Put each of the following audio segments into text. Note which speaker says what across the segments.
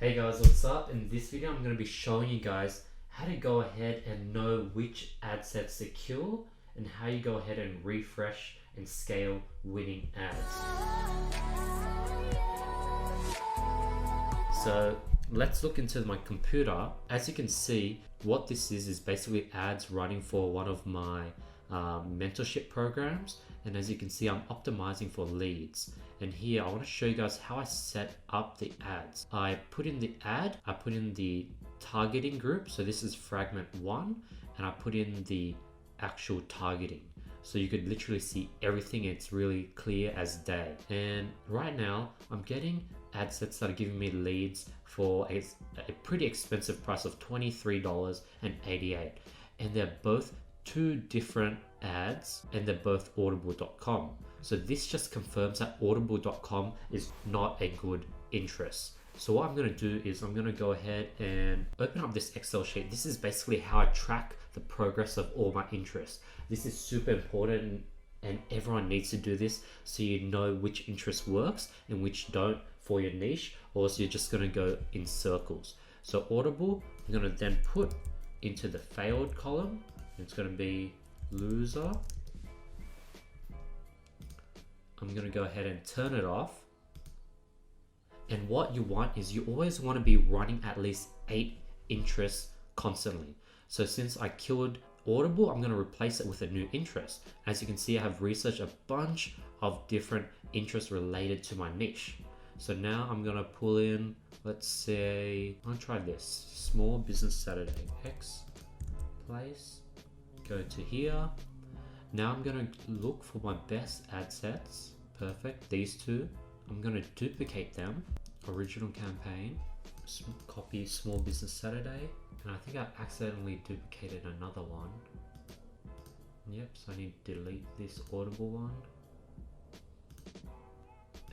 Speaker 1: Hey guys, what's up? In this video, I'm going to be showing you guys how to go ahead and know which ad sets to kill and how you go ahead and refresh and scale winning ads. So let's look into my computer. As you can see, what this is basically ads running for one of my mentorship programs. And as you can see, I'm optimizing for leads. And here I want to show you guys how I set up the ads. I put in the ad, I put in the targeting group. So this is fragment 1, and I put in the actual targeting. So you could literally see everything. It's really clear as day. And right now I'm getting ad sets that are giving me leads for a pretty expensive price of $23.88. And they're both two different ads, and they're both audible.com. So this just confirms that audible.com is not a good interest. So what I'm going to do is I'm going to go ahead and open up this Excel sheet. This is basically how I track the progress of all my interests. This is super important, and everyone needs to do this so you know which interest works and which don't for your niche, or else you're just going to go in circles. So Audible, I'm going to then put into the failed column. It's going to be loser. I'm going to go ahead and turn it off. And what you want is you always want to be running at least 8 interests constantly. So since I killed Audible, I'm going to replace it with a new interest. As you can see, I have researched a bunch of different interests related to my niche. So now I'm going to pull in, let's say, I'll try this. Small Business Saturday. X place. Go to here. Now I'm going to look for my best ad sets. Perfect. These two. I'm going to duplicate them. Original campaign. Copy Small Business Saturday. And I think I accidentally duplicated another one. Yep, so I need to delete this Audible one.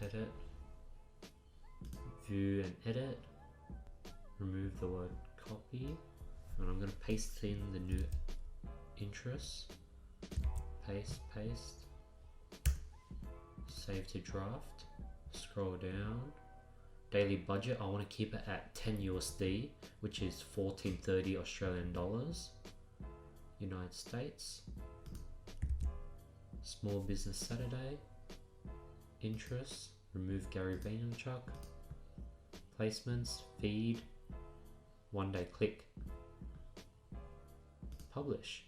Speaker 1: Edit. View and edit. Remove the word copy. And I'm going to paste in the new interest. Paste. Save to draft. Scroll down. Daily budget, I want to keep it at 10 USD, which is 14.30 Australian dollars. United States. Small Business Saturday. Interest. Remove Gary Vaynerchuk. Placements. Feed. 1 day click. Publish.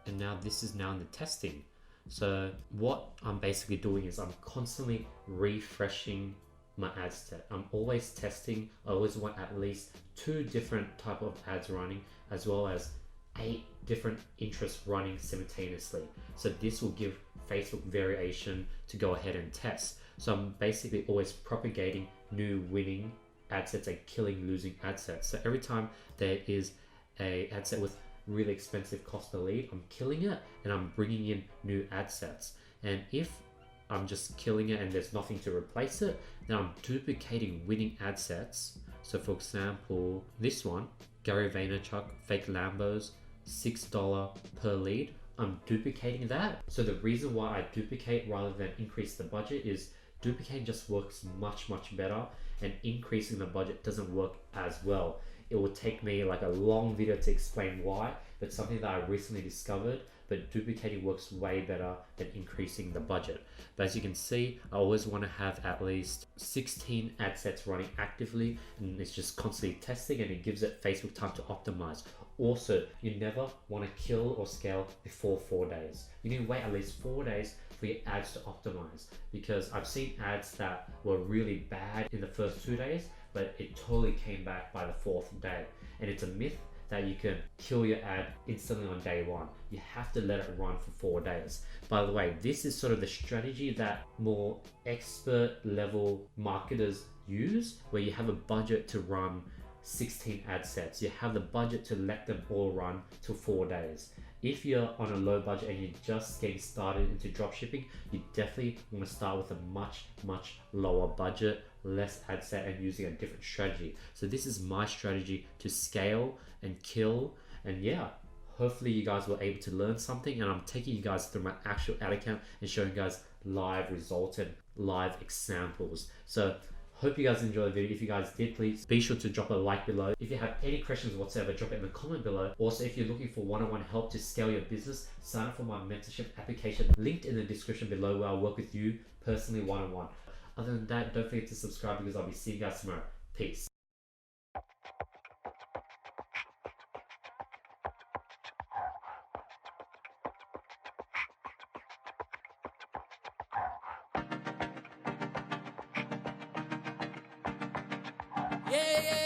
Speaker 1: And now this is now in the testing. So what I'm basically doing is I'm constantly refreshing my ad set. I'm always testing. I always want at least 2 different type of ads running, as well as 8 different interests running simultaneously. So this will give Facebook variation to go ahead and test. So I'm basically always propagating new winning ad sets and killing losing ad sets. So every time there is a ad set with really expensive cost per lead, I'm killing it and I'm bringing in new ad sets. And if I'm just killing it and there's nothing to replace it, then I'm duplicating winning ad sets. So for example, this one, Gary Vaynerchuk, fake Lambos, $6 per lead. I'm duplicating that. So the reason why I duplicate rather than increase the budget is duplicating just works much better, and increasing the budget doesn't work as well. It will take me like a long video to explain why, but something that I recently discovered. But duplicating works way better than increasing the budget. But as you can see, I always want to have at least 16 ad sets running actively, and it's just constantly testing, and it gives it Facebook time to optimize. Also, you never want to kill or scale before 4 days. You need to wait at least 4 days for your ads to optimize, because I've seen ads that were really bad in the first 2 days, but it totally came back by the 4th day. And it's a myth that you can kill your ad instantly on day 1. You have to let it run for 4 days. By the way, this is sort of the strategy that more expert level marketers use, where you have a budget to run 16 ad sets. You have the budget to let them all run till 4 days. If you're on a low budget and you're just getting started into dropshipping, you definitely want to start with a much lower budget, less ad set, and using a different strategy. So this is my strategy to scale and kill. And yeah, hopefully you guys were able to learn something, and I'm taking you guys through my actual ad account and showing you guys live results and live examples. So Hope you guys enjoyed the video. If you guys did, please be sure to drop a like below. If you have any questions whatsoever, drop it in the comment below. Also, if you're looking for one-on-one help to scale your business, sign up for my mentorship application linked in the description below, where I'll work with you personally one-on-one. Other than that, don't forget to subscribe, because I'll be seeing you guys tomorrow. Peace.
Speaker 2: Yeah, yeah.